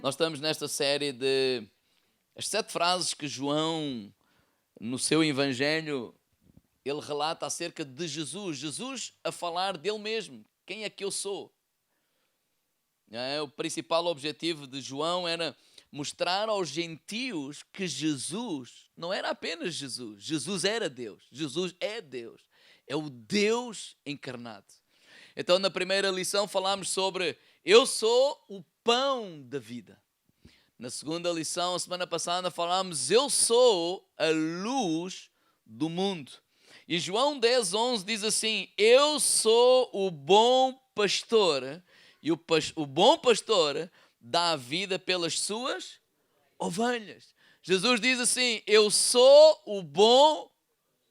Nós estamos nesta série de as 7 frases que João, no seu Evangelho, ele relata acerca de Jesus. Jesus a falar dele mesmo. Quem é que eu sou? O principal objetivo de João era mostrar aos gentios que Jesus não era apenas Jesus. Jesus era Deus. Jesus é Deus. É o Deus encarnado. Então, na primeira lição, falámos sobre eu sou o pão da vida. Na segunda lição, a semana passada, falámos eu sou a luz do mundo. E João 10:11 diz assim: eu sou o bom pastor, e o bom pastor dá a vida pelas suas ovelhas. Jesus diz assim: eu sou o bom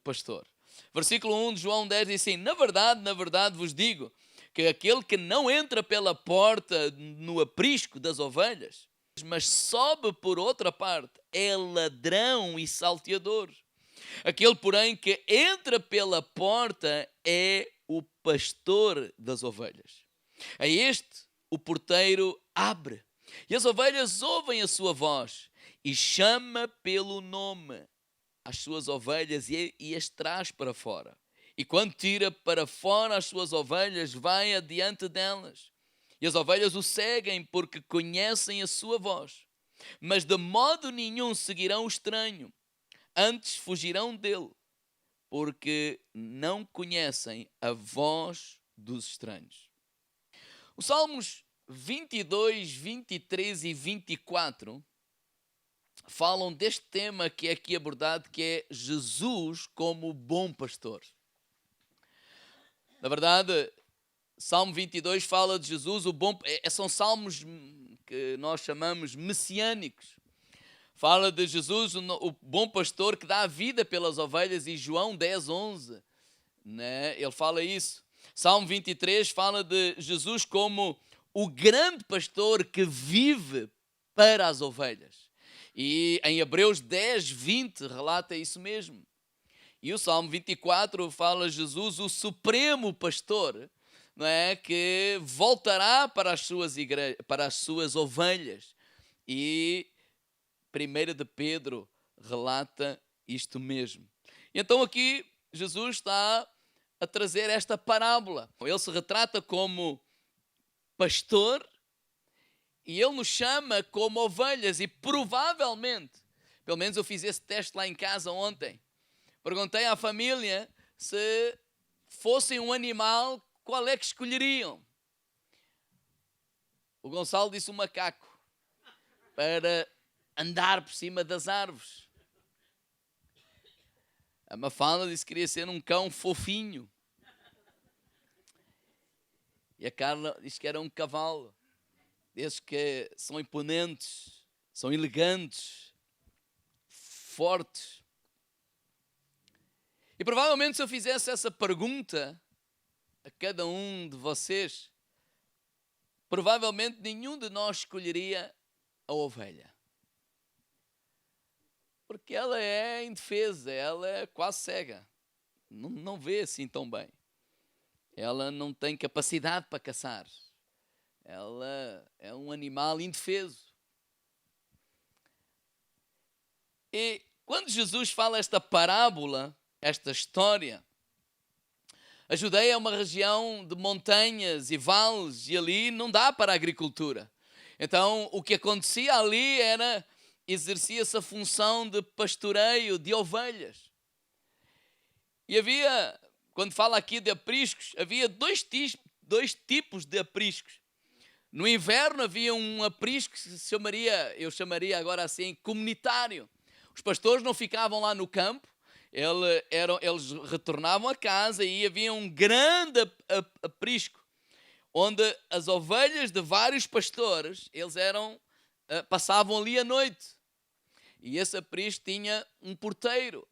pastor. Versículo 1 de João 10 diz assim: na verdade vos digo que aquele que não entra pela porta no aprisco das ovelhas, mas sobe por outra parte, é ladrão e salteador. Aquele, porém, que entra pela porta é o pastor das ovelhas. A este o porteiro abre, e as ovelhas ouvem a sua voz, e chama pelo nome as suas ovelhas e as traz para fora. E quando tira para fora as suas ovelhas, vai adiante delas. E as ovelhas o seguem porque conhecem a sua voz. Mas de modo nenhum seguirão o estranho. Antes fugirão dele, porque não conhecem a voz dos estranhos. Os Salmos 22, 23 e 24 falam deste tema que é aqui abordado, que é Jesus como bom pastor. Na verdade, Salmo 22 fala de Jesus, são salmos que nós chamamos messiânicos. Fala de Jesus, o bom pastor que dá a vida pelas ovelhas, e João 10:11, né? Ele fala isso. Salmo 23 fala de Jesus como o grande pastor que vive para as ovelhas. E em Hebreus 10:20 relata isso mesmo. E o Salmo 24 fala de Jesus, o supremo pastor, não é? Que voltará para as suas ovelhas. E 1 de Pedro relata isto mesmo. Então aqui Jesus está a trazer esta parábola. Ele se retrata como pastor e ele nos chama como ovelhas. E provavelmente, pelo menos eu fiz esse teste lá em casa ontem, perguntei à família se fossem um animal, qual é que escolheriam? O Gonçalo disse um macaco, para andar por cima das árvores. A Mafalda disse que queria ser um cão fofinho. E a Carla disse que era um cavalo. Desses que são imponentes, são elegantes, fortes. E provavelmente se eu fizesse essa pergunta a cada um de vocês, provavelmente nenhum de nós escolheria a ovelha. Porque ela é indefesa, ela é quase cega. Não vê assim tão bem. Ela não tem capacidade para caçar. Ela é um animal indefeso. E quando Jesus fala esta parábola, esta história, a Judeia é uma região de montanhas e vales e ali não dá para a agricultura. Então o que acontecia ali era, exercia-se a função de pastoreio de ovelhas. E havia, quando fala aqui de apriscos, havia dois tipos de apriscos. No inverno havia um aprisco que eu chamaria agora assim, comunitário. Os pastores não ficavam lá no campo, eles retornavam a casa e havia um grande aprisco, onde as ovelhas de vários pastores, passavam ali a noite. E esse aprisco tinha um porteiro.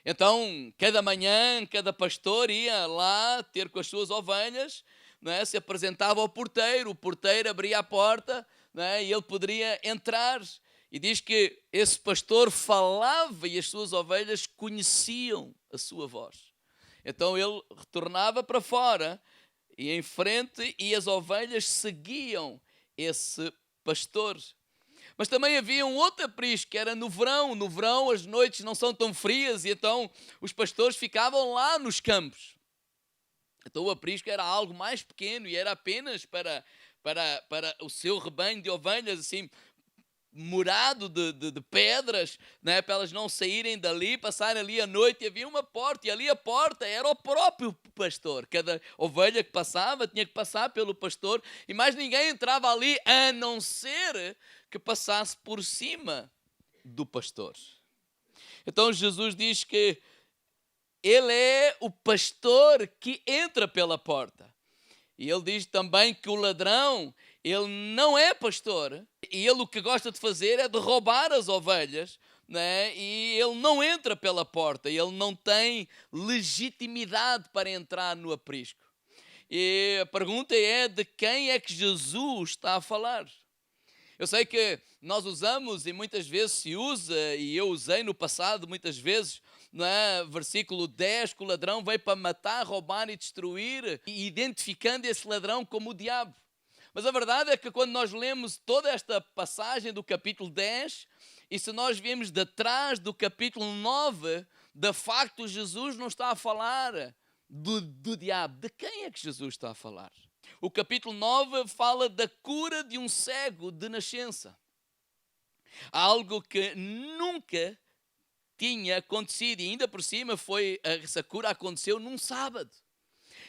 Então, cada manhã, cada pastor ia lá ter com as suas ovelhas, não é? Se apresentava ao porteiro, o porteiro abria a porta, não é? E ele poderia entrar. E diz que esse pastor falava e as suas ovelhas conheciam a sua voz. Então ele retornava para fora e em frente, e as ovelhas seguiam esse pastor. Mas também havia um outro aprisco, que era no verão. No verão as noites não são tão frias e então os pastores ficavam lá nos campos. Então o aprisco era algo mais pequeno e era apenas para o seu rebanho de ovelhas, assim, murado de pedras, né, para elas não saírem dali, passarem ali a noite. E havia uma porta, e ali a porta era o próprio pastor. Cada ovelha que passava tinha que passar pelo pastor, e mais ninguém entrava ali a não ser que passasse por cima do pastor. Então Jesus diz que ele é o pastor que entra pela porta. E ele diz também que o ladrão, ele não é pastor, e ele o que gosta de fazer é de roubar as ovelhas, né? E ele não entra pela porta, ele não tem legitimidade para entrar no aprisco. E a pergunta é: de quem é que Jesus está a falar? Eu sei que nós usamos e muitas vezes se usa, e eu usei no passado muitas vezes, versículo 10, que o ladrão veio para matar, roubar e destruir, identificando esse ladrão como o diabo. Mas a verdade é que quando nós lemos toda esta passagem do capítulo 10, e se nós vemos de trás do capítulo 9, de facto Jesus não está a falar do diabo. De quem é que Jesus está a falar? O capítulo 9 fala da cura de um cego de nascença. Algo que nunca tinha acontecido, e ainda por cima essa cura aconteceu num sábado.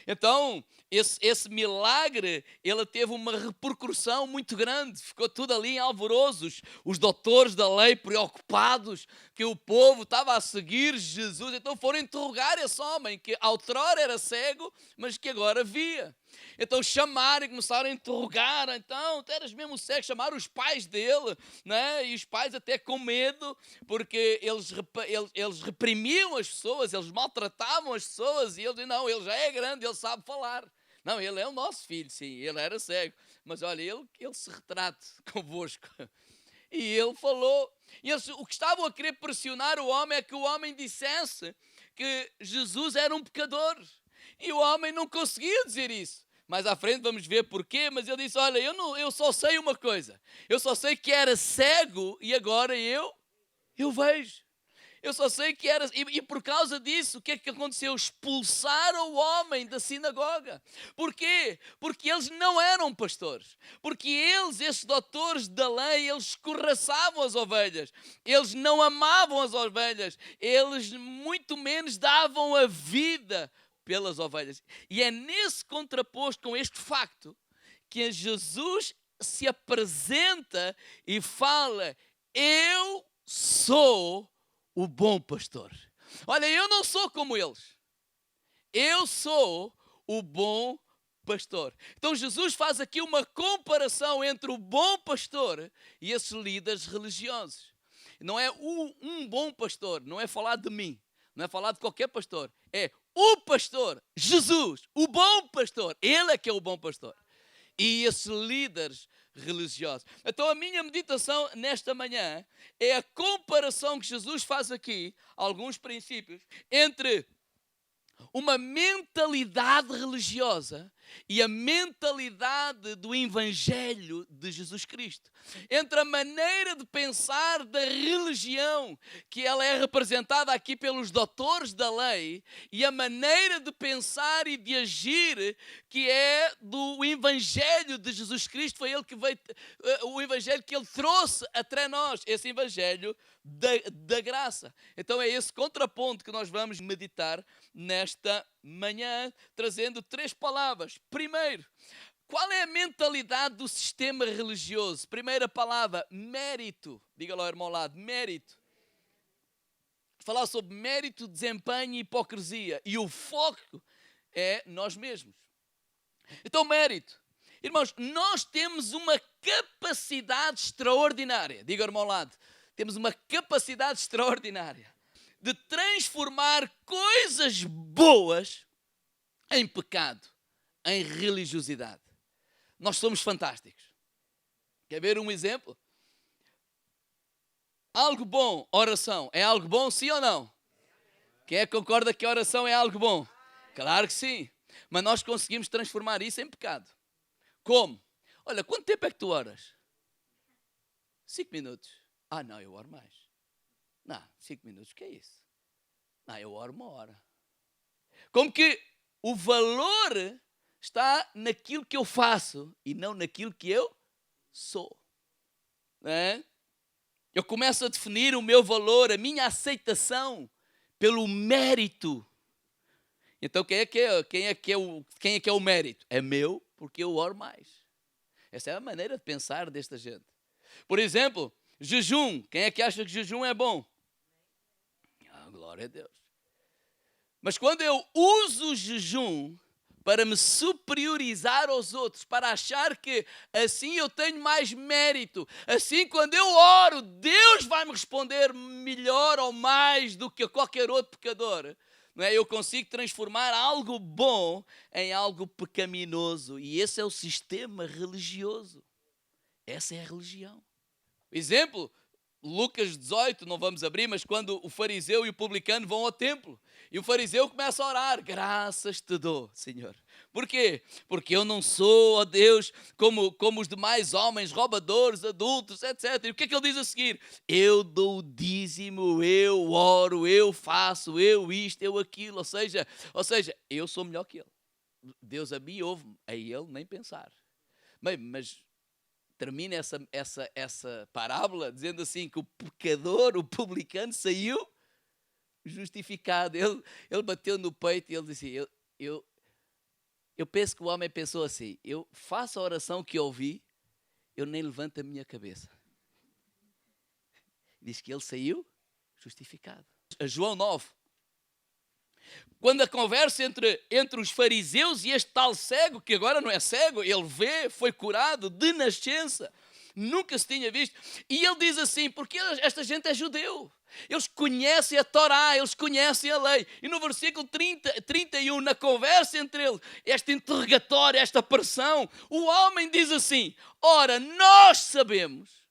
Então, esse milagre, ele teve uma repercussão muito grande. Ficou tudo ali em alvoroço. Os doutores da lei preocupados que o povo estava a seguir Jesus. Então foram interrogar esse homem que outrora era cego, mas que agora via. Então chamaram e começaram a interrogar. Então, tu eras mesmo cego. Chamaram os pais dele, né? E os pais até com medo, porque eles reprimiam as pessoas, eles maltratavam as pessoas. E ele não, ele já é grande, ele sabe falar. Não, ele é o nosso filho, sim, ele era cego. Mas olha, ele se retrate convosco. E ele falou. E eles, o que estavam a querer pressionar o homem é que o homem dissesse que Jesus era um pecador. E o homem não conseguia dizer isso. Mais à frente vamos ver porquê, mas ele disse: olha, eu só sei uma coisa. Eu só sei que era cego e agora eu vejo. Eu só sei que era... E por causa disso, o que é que aconteceu? Expulsaram o homem da sinagoga. Porquê? Porque eles não eram pastores. Porque eles, esses doutores da lei, eles escorraçavam as ovelhas. Eles não amavam as ovelhas. Eles muito menos davam a vida pelas ovelhas. E é nesse contraposto com este facto que Jesus se apresenta e fala: eu sou o bom pastor. Olha, eu não sou como eles. Eu sou o bom pastor. Então Jesus faz aqui uma comparação entre o bom pastor e esses líderes religiosos. Não é um bom pastor, não é falar de mim, não é falar de qualquer pastor. É o pastor, Jesus, o bom pastor. Ele é que é o bom pastor. E esses líderes religiosos. Então a minha meditação nesta manhã é a comparação que Jesus faz aqui, alguns princípios, entre uma mentalidade religiosa e a mentalidade do Evangelho de Jesus Cristo. Entre a maneira de pensar da religião, que ela é representada aqui pelos doutores da lei, e a maneira de pensar e de agir, que é do Evangelho de Jesus Cristo. Foi ele que veio, o Evangelho que ele trouxe até nós, esse Evangelho da graça. Então é esse contraponto que nós vamos meditar nesta manhã, trazendo 3 palavras. Primeiro, qual é a mentalidade do sistema religioso? Primeira palavra, mérito. Diga lá ao irmão ao lado, mérito. Falar sobre mérito, desempenho e hipocrisia. E o foco é nós mesmos. Então, mérito. Irmãos, nós temos uma capacidade extraordinária. Diga ao irmão ao lado, temos uma capacidade extraordinária de transformar coisas boas em pecado, em religiosidade. Nós somos fantásticos. Quer ver um exemplo? Algo bom, oração. É algo bom, sim ou não? Quem é que concorda que a oração é algo bom? Claro que sim. Mas nós conseguimos transformar isso em pecado. Como? Olha, quanto tempo é que tu oras? 5 minutos. Ah, não, eu oro mais. Não, 5 minutos, o que é isso? Não, eu oro 1 hora. Como que o valor está naquilo que eu faço e não naquilo que eu sou. Não é? Eu começo a definir o meu valor, a minha aceitação pelo mérito. Então quem é que é o mérito? É meu, porque eu oro mais. Essa é a maneira de pensar desta gente. Por exemplo, jejum. Quem é que acha que jejum é bom? Ah, glória a Deus. Mas quando eu uso o jejum para me superiorizar aos outros, para achar que assim eu tenho mais mérito, assim quando eu oro, Deus vai me responder melhor ou mais do que qualquer outro pecador, não é? Eu consigo transformar algo bom em algo pecaminoso, e esse é o sistema religioso. Essa é a religião. Exemplo, Lucas 18, não vamos abrir, mas quando o fariseu e o publicano vão ao templo, e o fariseu começa a orar: graças te dou, Senhor. Por quê? Porque eu não sou, ó Deus, como os demais homens, roubadores, adultos, etc. E o que é que ele diz a seguir? Eu dou o dízimo, eu oro, eu faço, eu isto, eu aquilo. Ou seja, eu sou melhor que ele. Deus a mim ouve-me, a ele nem pensar. Bem, mas termina essa parábola dizendo assim que o pecador, o publicano, saiu justificado. Ele bateu no peito e ele disse: eu penso que o homem pensou assim: eu faço a oração que ouvi, eu nem levanto a minha cabeça. Diz que ele saiu justificado. A João 9. Quando a conversa entre os fariseus e este tal cego, que agora não é cego, ele vê, foi curado de nascença, nunca se tinha visto. E ele diz assim: porque esta gente é judeu, eles conhecem a Torá, eles conhecem a lei. E no versículo 31, na conversa entre eles, este interrogatório, esta pressão, o homem diz assim: ora, nós sabemos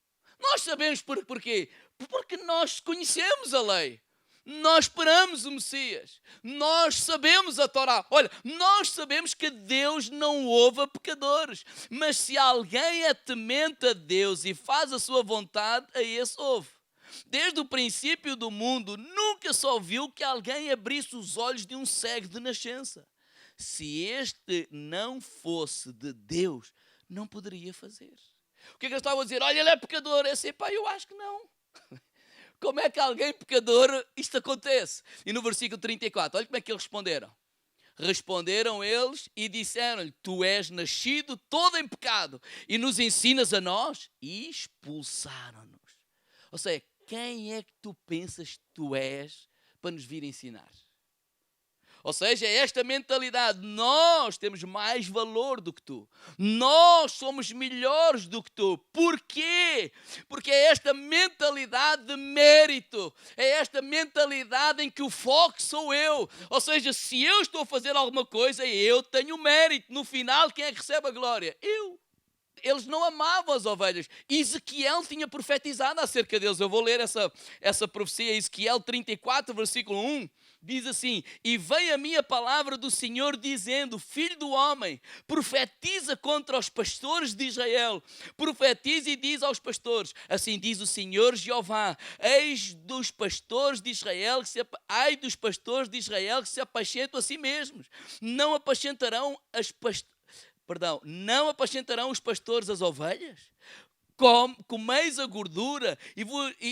porquê? Porque nós conhecemos a lei. Nós esperamos o Messias. Nós sabemos a Torá. Olha, nós sabemos que Deus não ouve a pecadores. Mas se alguém é temente a Deus e faz a sua vontade, a esse ouve. Desde o princípio do mundo, nunca se ouviu que alguém abrisse os olhos de um cego de nascença. Se este não fosse de Deus, não poderia fazer. O que é que eles estavam a dizer? Olha, ele é pecador. Eu sei, pá, eu acho que não. Como é que alguém pecador isto acontece? E no versículo 34, olha como é que eles responderam. Responderam eles e disseram-lhe: tu és nascido todo em pecado e nos ensinas a nós? E expulsaram-nos. Ou seja, quem é que tu pensas que tu és para nos vir ensinar? Ou seja, é esta mentalidade: nós temos mais valor do que tu. Nós somos melhores do que tu. Porquê? Porque é esta mentalidade de mérito. É esta mentalidade em que o foco sou eu. Ou seja, se eu estou a fazer alguma coisa, eu tenho mérito. No final, quem é que recebe a glória? Eu. Eles não amavam as ovelhas. Ezequiel tinha profetizado acerca deles. Eu vou ler essa profecia. Ezequiel 34, versículo 1. Diz assim: e veio a mim a palavra do Senhor dizendo: filho do homem, profetiza contra os pastores de Israel. Profetiza e diz aos pastores: assim diz o Senhor Jeová, ai dos pastores de Israel que se apacentam a si mesmos. Não apacentarão os pastores as ovelhas? Comeis a gordura e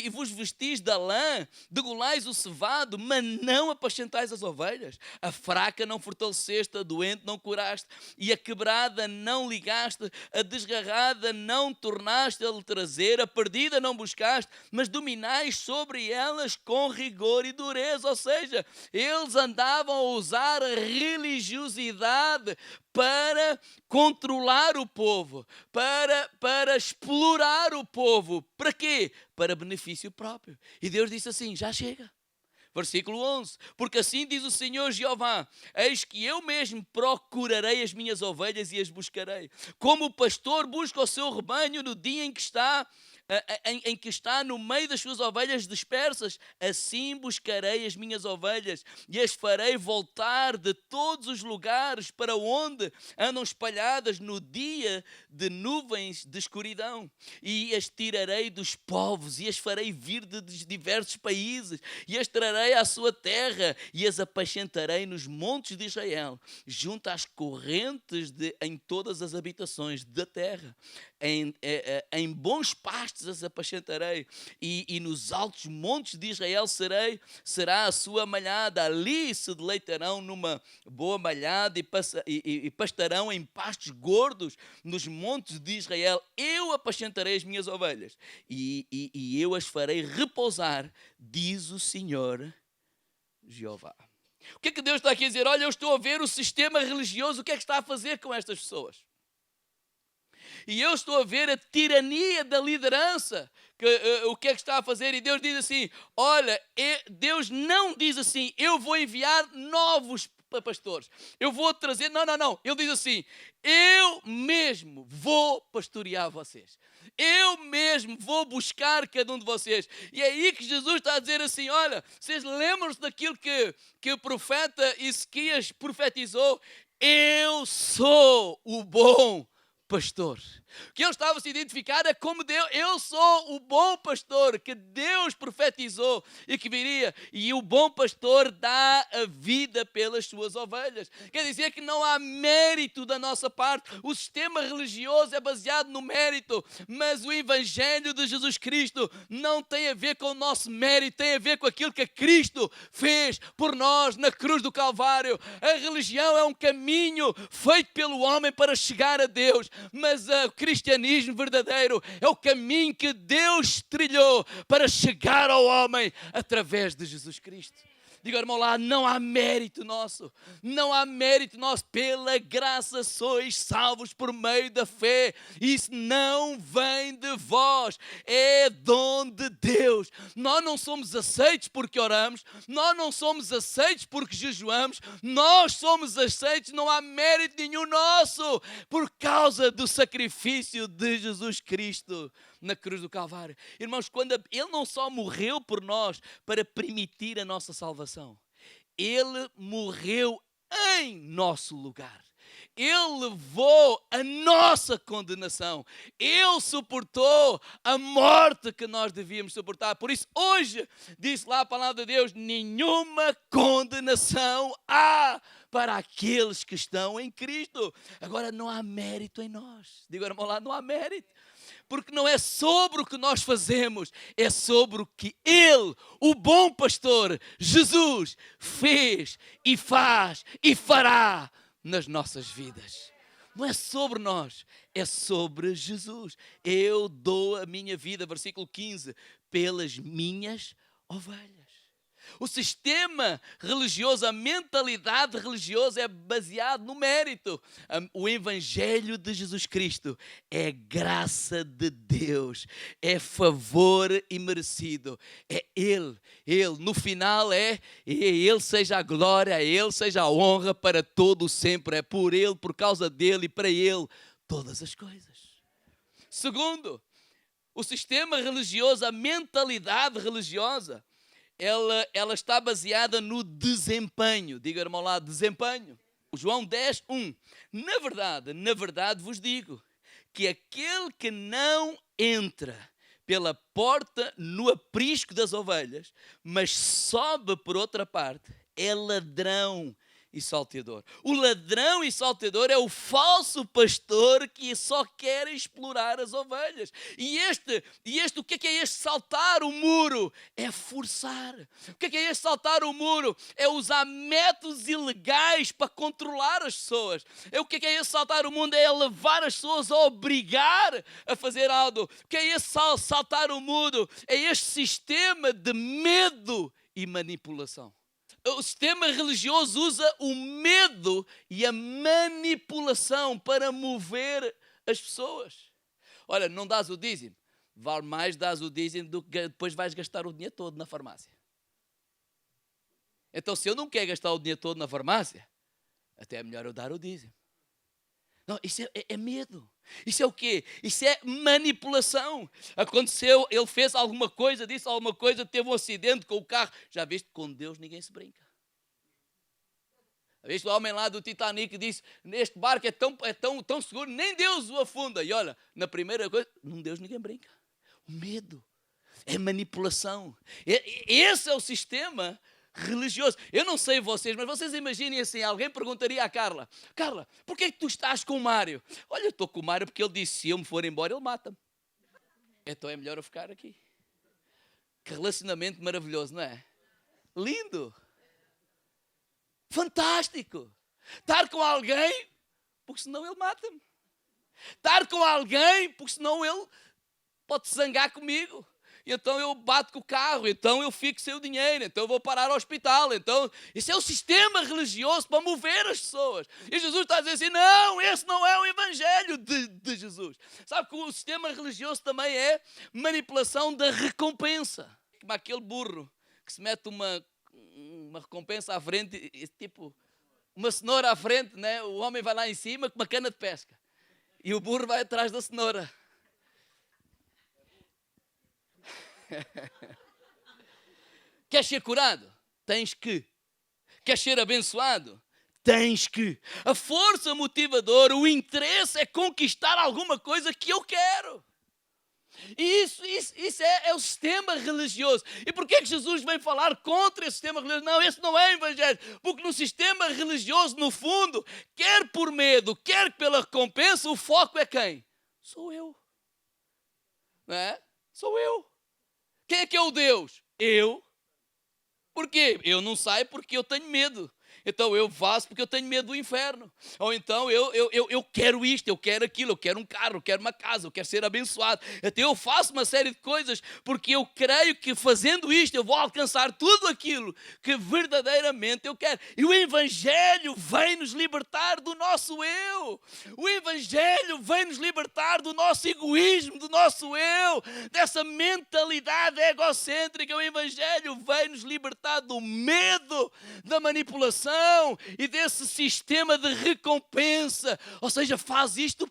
vos vestis da lã, degolais o cevado, mas não apacentais as ovelhas. A fraca não fortaleceste, a doente não curaste, e a quebrada não ligaste, a desgarrada não tornaste a lhe trazer, a perdida não buscaste, mas dominais sobre elas com rigor e dureza. Ou seja, eles andavam a usar a religiosidade para controlar o povo, para explorar o povo. Para quê? Para benefício próprio. E Deus disse assim: já chega. Versículo 11. Porque assim diz o Senhor Jeová: eis que eu mesmo procurarei as minhas ovelhas e as buscarei, como o pastor busca o seu rebanho no dia em que está em que está no meio das suas ovelhas dispersas, assim buscarei as minhas ovelhas e as farei voltar de todos os lugares para onde andam espalhadas no dia de nuvens de escuridão. E as tirarei dos povos e as farei vir de diversos países e as trarei à sua terra e as apacentarei nos montes de Israel, junto às correntes em todas as habitações da terra. Em bons pastos as apacentarei e nos altos montes de Israel será a sua malhada. Ali se deleitarão numa boa malhada e pastarão em pastos gordos nos montes de Israel. Eu apacentarei as minhas ovelhas e eu as farei repousar, diz o Senhor Jeová. O que é que Deus está aqui a dizer? Olha, eu estou a ver o sistema religioso, o que é que está a fazer com estas pessoas? E eu estou a ver a tirania da liderança, o que é que está a fazer? E Deus diz assim, olha, Deus não diz assim, eu vou enviar novos pastores, eu vou trazer, não, ele diz assim, eu mesmo vou pastorear vocês, eu mesmo vou buscar cada um de vocês. E é aí que Jesus está a dizer assim, olha, vocês lembram-se daquilo que o profeta Ezequias profetizou? Eu sou o bom pastor. O que ele estava a se identificar é como Deus, eu sou o bom pastor que Deus profetizou e que viria, e o bom pastor dá a vida pelas suas ovelhas. Quer dizer que não há mérito da nossa parte. O sistema religioso é baseado no mérito, mas o evangelho de Jesus Cristo não tem a ver com o nosso mérito, tem a ver com aquilo que Cristo fez por nós na cruz do Calvário. A religião é um caminho feito pelo homem para chegar a Deus, mas o cristianismo verdadeiro é o caminho que Deus trilhou para chegar ao homem através de Jesus Cristo. Diga, irmão, lá não há mérito nosso, não há mérito nosso, pela graça sois salvos por meio da fé. Isso não vem de vós, é dom de Deus. Nós não somos aceitos porque oramos, nós não somos aceitos porque jejuamos, nós somos aceitos, não há mérito nenhum nosso, por causa do sacrifício de Jesus Cristo na cruz do Calvário. Irmãos, quando Ele não só morreu por nós para permitir a nossa salvação, Ele morreu em nosso lugar. Ele levou a nossa condenação. Ele suportou a morte que nós devíamos suportar. Por isso, hoje, diz lá a palavra de Deus, nenhuma condenação há para aqueles que estão em Cristo. Agora, não há mérito em nós. Digo, irmão, lá não há mérito. Porque não é sobre o que nós fazemos, é sobre o que Ele, o bom pastor, Jesus, fez e faz e fará nas nossas vidas. Não é sobre nós, é sobre Jesus. Eu dou a minha vida, versículo 15, pelas minhas ovelhas. O sistema religioso, a mentalidade religiosa é baseado no mérito. O evangelho de Jesus Cristo é graça de Deus, é favor imerecido. É Ele, no final é Ele seja a glória, a Ele seja a honra para todo o sempre. É por Ele, por causa dEle e para Ele todas as coisas. Segundo, o sistema religioso, a mentalidade religiosa, ela está baseada no desempenho. Diga, irmão, lá, desempenho. João 10, 1. Na verdade vos digo que aquele que não entra pela porta no aprisco das ovelhas, mas sobe por outra parte, é ladrão e salteador. O ladrão e salteador é o falso pastor que só quer explorar as ovelhas. E o que é este saltar o muro? É forçar. O que é este saltar o muro? É usar métodos ilegais para controlar as pessoas. O que é este saltar o muro? É levar as pessoas a obrigar a fazer algo. O que é este saltar o muro? É este sistema de medo e manipulação. O sistema religioso usa o medo e a manipulação para mover as pessoas. Olha, não dás o dízimo, vale mais dás o dízimo do que depois vais gastar o dinheiro todo na farmácia. Então, se eu não quero gastar o dinheiro todo na farmácia, até é melhor eu dar o dízimo. Não, isso é medo. Isso é o quê? Isso é manipulação. Aconteceu, ele fez alguma coisa, disse alguma coisa, teve um acidente com o carro. Já viste, com Deus ninguém se brinca. Já viste o homem lá do Titanic disse, neste barco é tão seguro, nem Deus o afunda. E olha, na primeira coisa, com Deus ninguém brinca. O medo é manipulação. Esse é o sistema religioso. Eu não sei vocês, mas vocês imaginem assim, alguém perguntaria à Carla, Carla, porquê é que tu estás com o Mário? Olha, eu estou com o Mário porque ele disse, se eu me for embora, ele mata-me. Então é melhor eu ficar aqui. Que relacionamento maravilhoso, não é? Lindo. Fantástico. Estar com alguém, porque senão ele mata-me. Estar com alguém, porque senão ele pode se zangar comigo. Então eu bato com o carro, então eu fico sem o dinheiro, então eu vou parar ao hospital. Então, isso é o sistema religioso para mover as pessoas. E Jesus está a dizer assim, não, esse não é o evangelho de Jesus. Sabe que o sistema religioso também é manipulação da recompensa. Como aquele burro que se mete uma recompensa à frente, tipo uma cenoura à frente, né? O homem vai lá em cima com uma cana de pesca. E o burro vai atrás da cenoura. Queres ser curado? Tens que. Queres ser abençoado? Tens que. A força motivadora, o interesse é conquistar alguma coisa que eu quero. E isso é o sistema religioso. E porquê é que Jesus vem falar contra esse sistema religioso? Não, esse não é evangelho. Porque no sistema religioso, no fundo, quer por medo, quer pela recompensa, o foco é quem? Sou eu. Não é? Sou eu. Quem é que é o Deus? Eu. Por quê? Eu não saio porque eu tenho medo. Então eu faço porque eu tenho medo do inferno. Ou então eu quero isto, eu quero aquilo, eu quero um carro, eu quero uma casa, eu quero ser abençoado. Então eu faço uma série de coisas porque eu creio que fazendo isto eu vou alcançar tudo aquilo que verdadeiramente eu quero. E o Evangelho vem nos libertar do nosso eu. O Evangelho vem nos libertar do nosso egoísmo, do nosso eu, dessa mentalidade egocêntrica. O Evangelho vem nos libertar do medo, da manipulação e desse sistema de recompensa. Ou seja, faz isto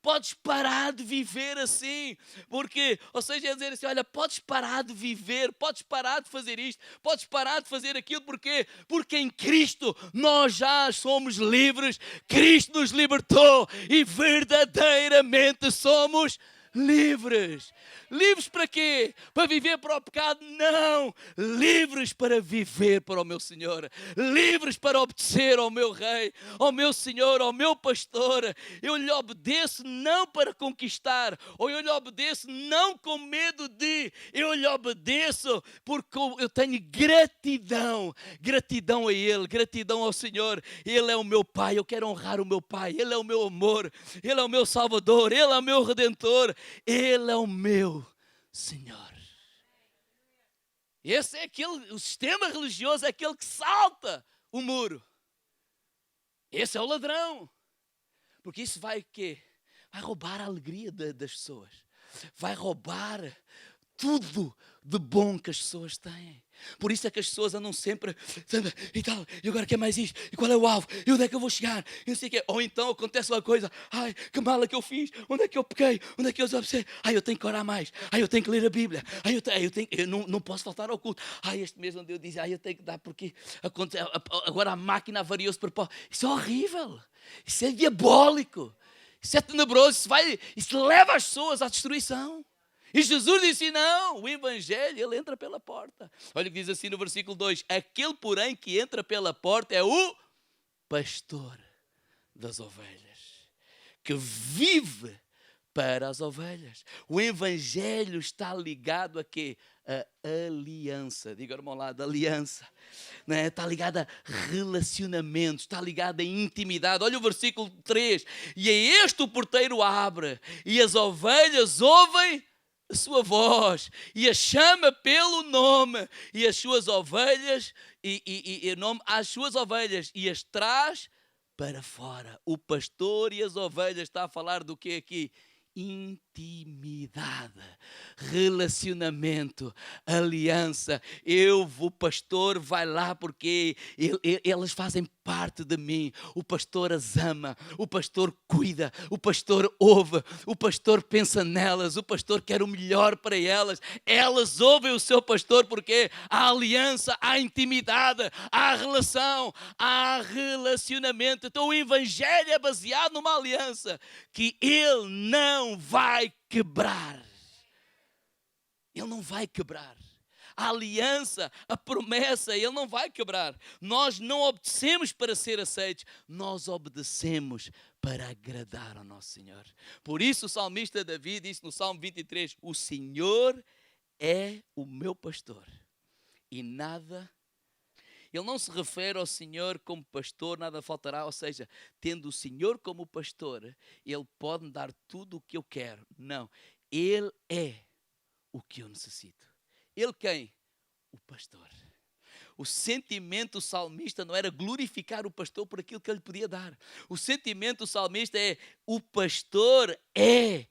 podes parar de viver assim. Porque, ou seja, é dizer assim, olha, podes parar de viver, podes parar de fazer isto, podes parar de fazer aquilo. Porquê? Porque em Cristo nós já somos livres. Cristo nos libertou e verdadeiramente somos livres. Livres para quê? Para viver para o pecado? Não. Livres para viver para o meu Senhor. Livres para obedecer ao meu Rei, ao meu Senhor, ao meu Pastor. Eu lhe obedeço não para conquistar, ou eu lhe obedeço não com medo de, eu lhe obedeço porque eu tenho gratidão. Gratidão a Ele, gratidão ao Senhor. Ele é o meu Pai, eu quero honrar o meu Pai. Ele é o meu amor, Ele é o meu Salvador, Ele é o meu Redentor. Ele é o meu Senhor. Esse é o sistema religioso é aquele que salta o muro. Esse é o ladrão. Porque isso vai o quê? Vai roubar a alegria das pessoas. Vai roubar tudo de bom que as pessoas têm. Por isso é que as pessoas andam sempre e tal, e agora quer mais isto, e qual é o alvo, e onde é que eu vou chegar, e não sei o quê. Ou então acontece uma coisa, ai, que mala que eu fiz, onde é que eu pequei, onde é que eu observei, ai, eu tenho que orar mais, ai, eu tenho que ler a Bíblia, ai, eu não posso faltar ao culto, ai, este mês onde eu disse, ai, eu tenho que dar porque agora a máquina avariou-se para pó. Isso é horrível, isso é diabólico, isso é tenebroso, isso leva as pessoas à destruição. E Jesus disse, não, o Evangelho, ele entra pela porta. Olha o que diz assim no versículo 2, aquele, porém, que entra pela porta é o pastor das ovelhas, que vive para as ovelhas. O Evangelho está ligado a quê? A aliança. Diga ao irmão lá, da aliança. Né? Está ligado a relacionamentos, está ligado a intimidade. Olha o versículo 3, e é este o porteiro abre, e as ovelhas ouvem a sua voz, e a chama pelo nome, e as suas ovelhas, e nome às suas ovelhas, e as traz para fora. O pastor e as ovelhas, está a falar do que aqui? Intimidade. intimidade, relacionamento, aliança. O pastor vai lá porque elas fazem parte de mim. O pastor as ama, o pastor cuida, o pastor ouve, o pastor pensa nelas, o pastor quer o melhor para elas. Elas ouvem o seu pastor porque há aliança, há intimidade, há relação, há relacionamento. Então o evangelho é baseado numa aliança que ele não vai quebrar. Ele não vai quebrar. A aliança, a promessa, ele não vai quebrar. Nós não obedecemos para ser aceitos, nós obedecemos para agradar ao nosso Senhor. Por isso o salmista Davi disse no Salmo 23, o Senhor é o meu pastor e nada. Ele não se refere ao Senhor como pastor, nada faltará, ou seja, tendo o Senhor como pastor, ele pode me dar tudo o que eu quero. Não, ele é o que eu necessito. Ele quem? O pastor. O sentimento do salmista não era glorificar o pastor por aquilo que ele podia dar. O sentimento do salmista é: o pastor é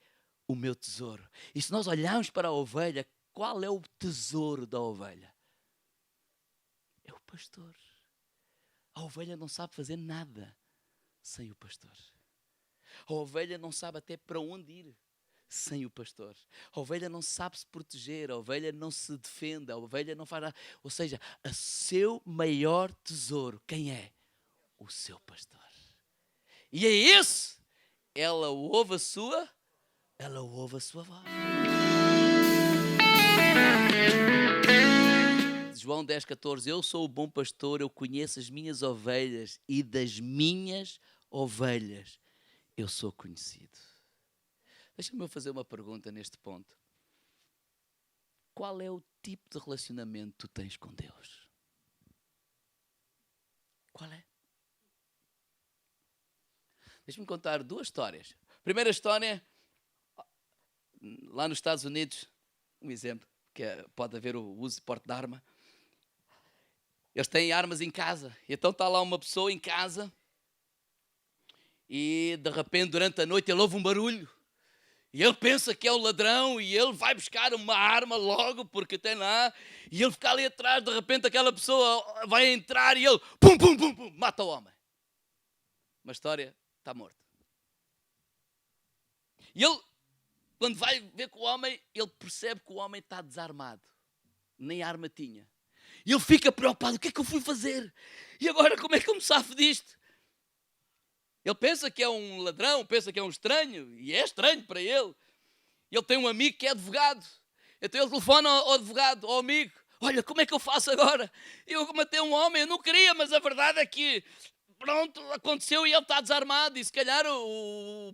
o meu tesouro. E se nós olharmos para a ovelha, qual é o tesouro da ovelha? É o pastor. A ovelha não sabe fazer nada sem o pastor. A ovelha não sabe até para onde ir sem o pastor. A ovelha não sabe se proteger, a ovelha não se defende, a ovelha não faz nada. Ou seja, o seu maior tesouro, quem é? O seu pastor. E é esse. Ela ouve a sua voz. João 10,14, eu sou o bom pastor, eu conheço as minhas ovelhas e das minhas ovelhas eu sou conhecido. Deixa-me fazer uma pergunta neste ponto. Qual é o tipo de relacionamento que tu tens com Deus? Qual é? Deixa-me contar duas histórias. Primeira história, lá nos Estados Unidos, um exemplo, que pode haver o uso e porte de arma. Eles têm armas em casa. Então está lá uma pessoa em casa e de repente durante a noite ele ouve um barulho. E ele pensa que é o ladrão e ele vai buscar uma arma logo porque tem lá. E ele fica ali atrás, de repente aquela pessoa vai entrar e ele pum, pum, pum, pum, mata o homem. Uma história, está morto. E ele, quando vai ver com o homem, ele percebe que o homem está desarmado. Nem arma tinha. E ele fica preocupado, o que é que eu fui fazer? E agora como é que eu me safo disto? Ele pensa que é um ladrão, pensa que é um estranho, e é estranho para ele. Ele tem um amigo que é advogado. Então ele telefona ao advogado, ao amigo. Olha, como é que eu faço agora? Eu matei um homem, eu não queria, mas a verdade é que, pronto, aconteceu e ele está desarmado. E se calhar o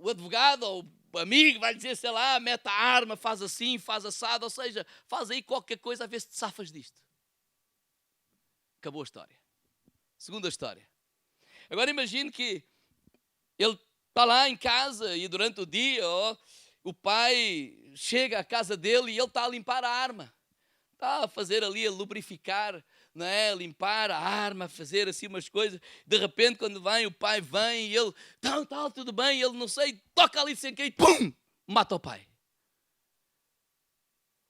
advogado ou o amigo vai dizer, sei lá, mete a arma, faz assim, faz assado. Ou seja, faz aí qualquer coisa a ver se te safas disto. Acabou a história. Segunda história. Agora imagine que ele está lá em casa e durante o dia o pai chega à casa dele e ele está a limpar a arma. Está a fazer ali, a lubrificar, não é? Limpar a arma, fazer assim umas coisas. De repente quando vem, o pai vem e ele, tal, tudo bem, ele não sei, toca ali sem querer, pum, mata o pai.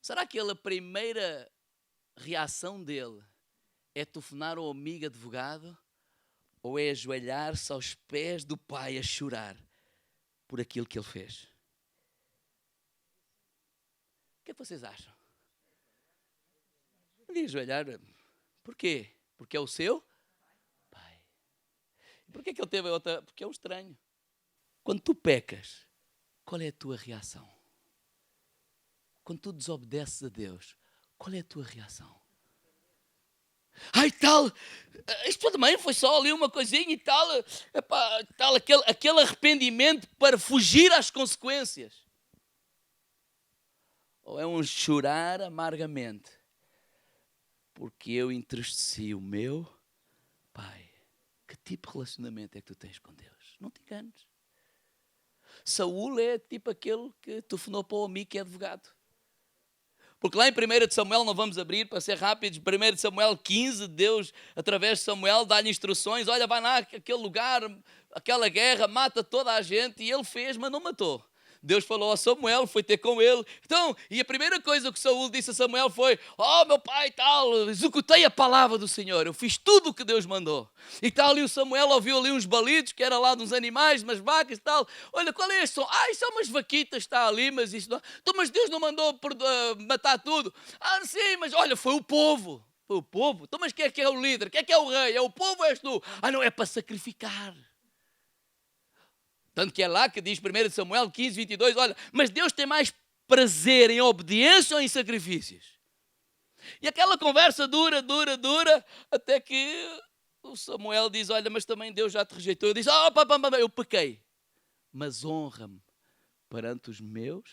Será que a primeira reação dele é telefonar ao amigo advogado? Ou é ajoelhar-se aos pés do pai a chorar por aquilo que ele fez? O que é que vocês acham? Ele ia ajoelhar. Porquê? Porque é o seu pai. Porquê que ele teve outra? Porque é um estranho. Quando tu pecas, qual é a tua reação? Quando tu desobedeces a Deus, qual é a tua reação? Ai, tal, isto também foi só ali uma coisinha e tal, epá, tal aquele arrependimento para fugir às consequências. Ou é um chorar amargamente, porque eu entristeci o meu pai. Que tipo de relacionamento é que tu tens com Deus? Não te enganes. Saúl é tipo aquele que telefonou para o amigo que é advogado. Porque lá em 1 de Samuel, não vamos abrir para ser rápidos, 1 de Samuel 15, Deus, através de Samuel, dá-lhe instruções, olha, vai lá àquele lugar, aquela guerra, mata toda a gente, e ele fez, mas não matou. Deus falou a Samuel, foi ter com ele. Então, e a primeira coisa que Saul disse a Samuel foi: oh, meu pai, tal, executei a palavra do Senhor, eu fiz tudo o que Deus mandou. E tal, e o Samuel ouviu ali uns balidos, que era lá de uns animais, umas vacas e tal. Olha, qual é este som? Ah, isso é umas vaquitas, está ali, mas isso não... Então, mas Deus não mandou matar tudo. Ah, sim, mas olha, foi o povo. Foi o povo. Então, mas quem é que é o líder? Quem é que é o rei? É o povo ou és tu? Ah, não, é para sacrificar. Tanto que é lá que diz 1 Samuel 15, 22, olha, mas Deus tem mais prazer em obediência ou em sacrifícios? E aquela conversa dura, até que o Samuel diz, olha, mas também Deus já te rejeitou. Eu disse, eu pequei, mas honra-me perante os meus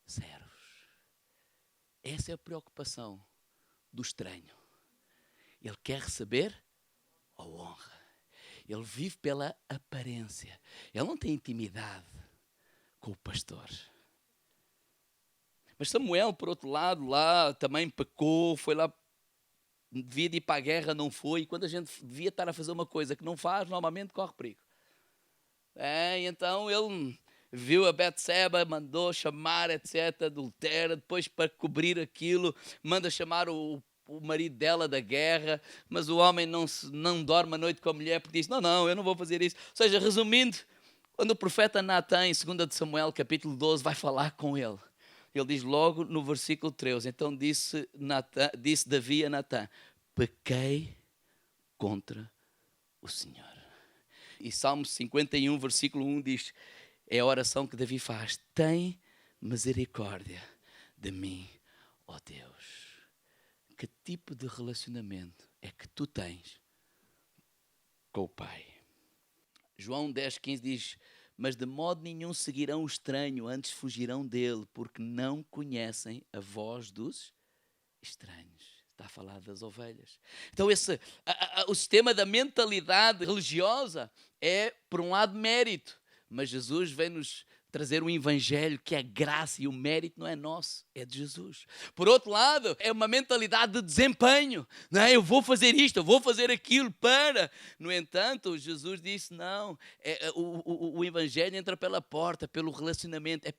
servos. Essa é a preocupação do estranho. Ele quer receber a honra. Ele vive pela aparência. Ele não tem intimidade com o pastor. Mas Samuel, por outro lado, lá também pecou, foi lá, devia ir para a guerra, não foi. E quando a gente devia estar a fazer uma coisa que não faz, normalmente corre perigo. Então ele viu a Betseba, mandou chamar, etc., adultera, depois para cobrir aquilo, manda chamar o marido dela da guerra, mas o homem não dorme a noite com a mulher porque diz, não, eu não vou fazer isso. Ou seja, resumindo, quando o profeta Natã, em 2 de Samuel, capítulo 12, vai falar com ele, ele diz logo no versículo 13, então disse Davi a Natã, pequei contra o Senhor. E Salmo 51, versículo 1 diz, é a oração que Davi faz, tem misericórdia de mim, ó Deus. Que tipo de relacionamento é que tu tens com o Pai? João 10, 15 diz, mas de modo nenhum seguirão o estranho, antes fugirão dele, porque não conhecem a voz dos estranhos. Está a falar das ovelhas. Então o sistema da mentalidade religiosa é, por um lado, mérito, mas Jesus vem-nos trazer um evangelho que é graça e o mérito não é nosso, é de Jesus. Por outro lado, é uma mentalidade de desempenho, não é? Eu vou fazer isto, eu vou fazer aquilo para... No entanto, Jesus disse, não, o evangelho entra pela porta, pelo relacionamento, é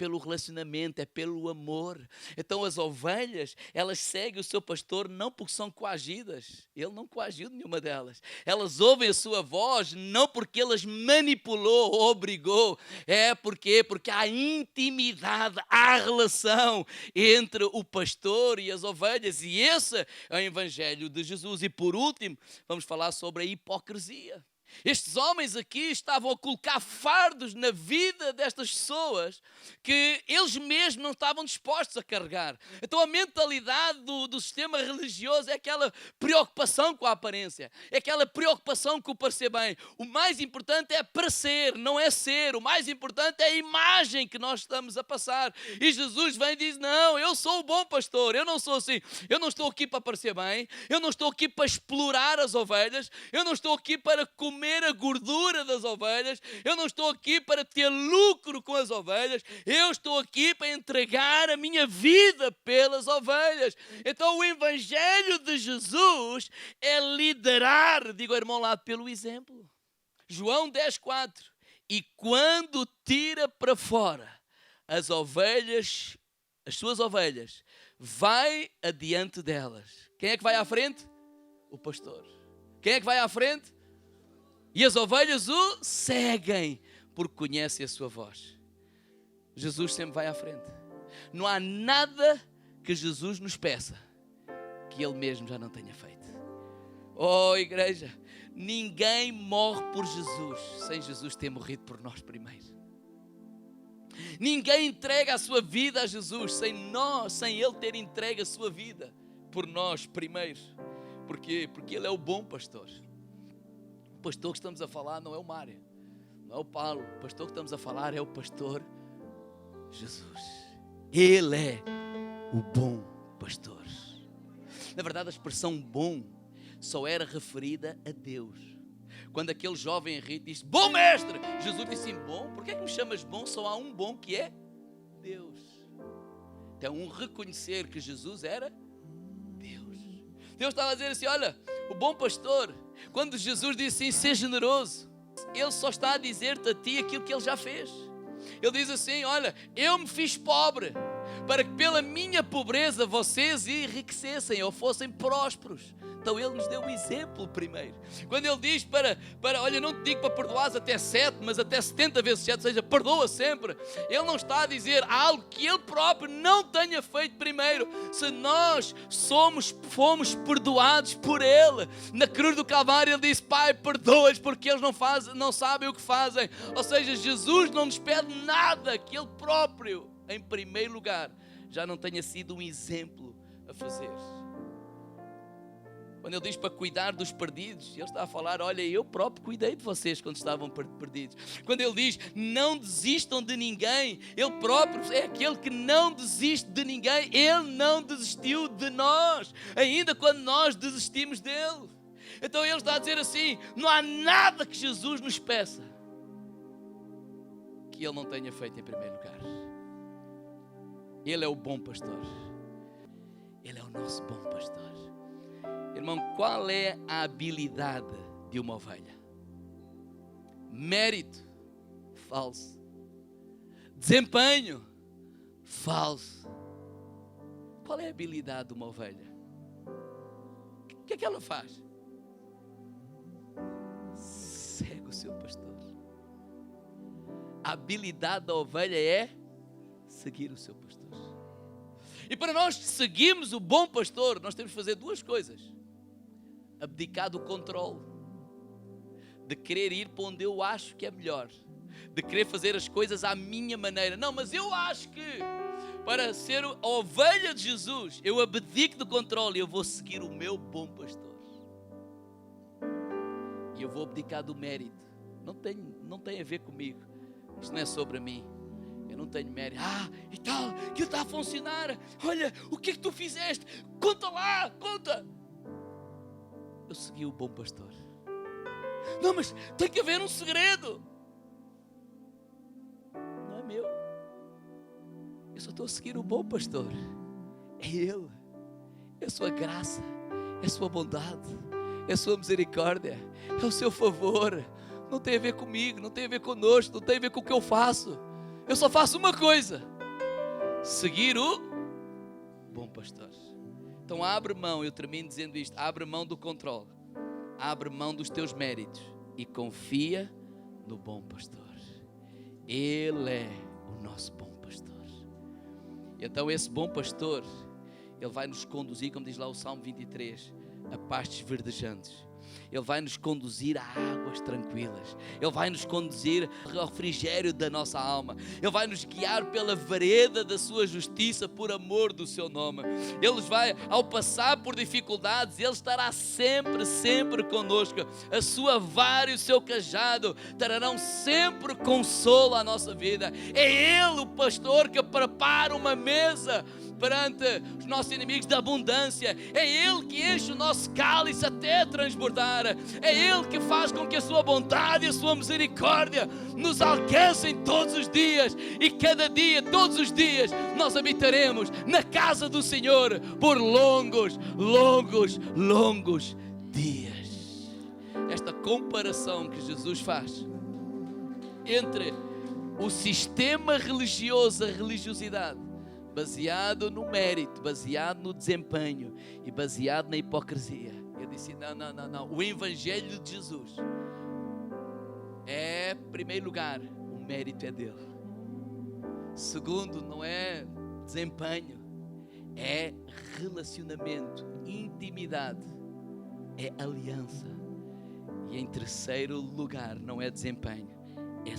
pelo amor. Então as ovelhas, elas seguem o seu pastor não porque são coagidas, ele não coagiu nenhuma delas. Elas ouvem a sua voz não porque ele as manipulou ou obrigou, porque há intimidade, há relação entre o pastor e as ovelhas, e esse é o evangelho de Jesus. E por último, vamos falar sobre a hipocrisia. Estes homens aqui estavam a colocar fardos na vida destas pessoas que eles mesmos não estavam dispostos a carregar. Então a mentalidade do sistema religioso é aquela preocupação com a aparência, é aquela preocupação com o parecer bem. O mais importante é parecer, não é ser. O mais importante é a imagem que nós estamos a passar. E Jesus vem e diz, não, eu sou o bom pastor, eu não sou assim. Eu não estou aqui para parecer bem, eu não estou aqui para explorar as ovelhas, eu não estou aqui para comer a gordura das ovelhas, eu não estou aqui para ter lucro com as ovelhas, eu estou aqui para entregar a minha vida pelas ovelhas. Então o evangelho de Jesus é liderar, digo ao irmão lá, pelo exemplo. João 10,4, e quando tira para fora as ovelhas, as suas ovelhas, vai adiante delas. Quem é que vai à frente? O pastor. Quem é que vai à frente? E as ovelhas o seguem, porque conhecem a sua voz. Jesus sempre vai à frente. Não há nada que Jesus nos peça que Ele mesmo já não tenha feito. Oh, igreja, ninguém morre por Jesus sem Jesus ter morrido por nós primeiro. Ninguém entrega a sua vida a Jesus sem Ele ter entregue a sua vida por nós primeiro. Porquê? Porque Ele é o bom pastor. O pastor que estamos a falar não é o Mário, não é o Paulo. O pastor que estamos a falar é o pastor Jesus. Ele é o bom pastor. Na verdade, a expressão bom só era referida a Deus. Quando aquele jovem Henrique disse, bom mestre, Jesus disse, bom? Porquê é que me chamas bom? Só há um bom que é Deus. Então, reconhecer que Jesus era Deus. Deus estava a dizer assim, olha, o bom pastor, quando Jesus disse assim, ser generoso, Ele só está a dizer-te a ti aquilo que Ele já fez. Ele diz assim: olha, eu me fiz pobre para que pela minha pobreza vocês enriquecessem ou fossem prósperos. Então Ele nos deu um exemplo primeiro. Quando Ele diz olha, não te digo para perdoares até 7, mas até 70 vezes 7, ou seja, perdoa sempre. Ele não está a dizer algo que Ele próprio não tenha feito primeiro. Se nós fomos perdoados por Ele, na cruz do Calvário Ele disse: Pai, perdoa-os porque eles não sabem o que fazem. Ou seja, Jesus não nos pede nada que Ele próprio, em primeiro lugar, já não tenha sido um exemplo a fazer. Quando Ele diz para cuidar dos perdidos, Ele está a falar: olha, eu próprio cuidei de vocês quando estavam perdidos. Quando Ele diz: não desistam de ninguém, Ele próprio é aquele que não desiste de ninguém. Ele não desistiu de nós, ainda quando nós desistimos dEle. Então Ele está a dizer assim: não há nada que Jesus nos peça que Ele não tenha feito em primeiro lugar. Ele é o bom pastor. Ele é o nosso bom pastor. Irmão, qual é a habilidade de uma ovelha? Mérito? Falso. Desempenho? Falso. Qual é a habilidade de uma ovelha? O que é que ela faz? Segue o seu pastor. A habilidade da ovelha é seguir o seu pastor. E para nós seguirmos o bom pastor, nós temos que fazer duas coisas: abdicar do controle, de querer ir para onde eu acho que é melhor, de querer fazer as coisas à minha maneira. Não, mas eu acho que para ser a ovelha de Jesus, eu abdico do controle e eu vou seguir o meu bom pastor. E eu vou abdicar do mérito. Não tem a ver comigo. Isto não é sobre mim. Eu não tenho mérito. E tal, aquilo está a funcionar. Olha, o que é que tu fizeste? Conta lá, conta. Eu segui o bom pastor. Não, mas tem que haver um segredo. Não é meu. Eu só estou a seguir o bom pastor. É Ele. É a sua graça. É a sua bondade. É a sua misericórdia. É o seu favor. Não tem a ver comigo. Não tem a ver conosco. Não tem a ver com o que eu faço. Eu só faço uma coisa: seguir o bom pastor. Então abre mão, eu termino dizendo isto: abre mão do controle, abre mão dos teus méritos e confia no bom pastor. Ele é o nosso bom pastor. Então esse bom pastor, Ele vai nos conduzir, como diz lá o Salmo 23, a pastos verdejantes. Ele vai nos conduzir a águas tranquilas. Ele vai nos conduzir ao refrigério da nossa alma. Ele vai nos guiar pela vereda da sua justiça por amor do seu nome. Ele vai, ao passar por dificuldades, Ele estará sempre, sempre conosco. A sua vara e o seu cajado trarão sempre consolo à nossa vida. É Ele o pastor que prepara uma mesa perante os nossos inimigos da abundância. É Ele que enche o nosso cálice até transbordar. É Ele que faz com que a sua bondade e a sua misericórdia nos alcancem todos os dias. E cada dia, todos os dias, nós habitaremos na casa do Senhor por longos, longos, longos dias. Esta comparação que Jesus faz entre o sistema religioso, a religiosidade, baseado no mérito, baseado no desempenho e baseado na hipocrisia. Eu disse: não. O Evangelho de Jesus é, em primeiro lugar, o mérito é dele. Segundo, não é desempenho, é relacionamento, intimidade, é aliança. E em terceiro lugar, não é desempenho, é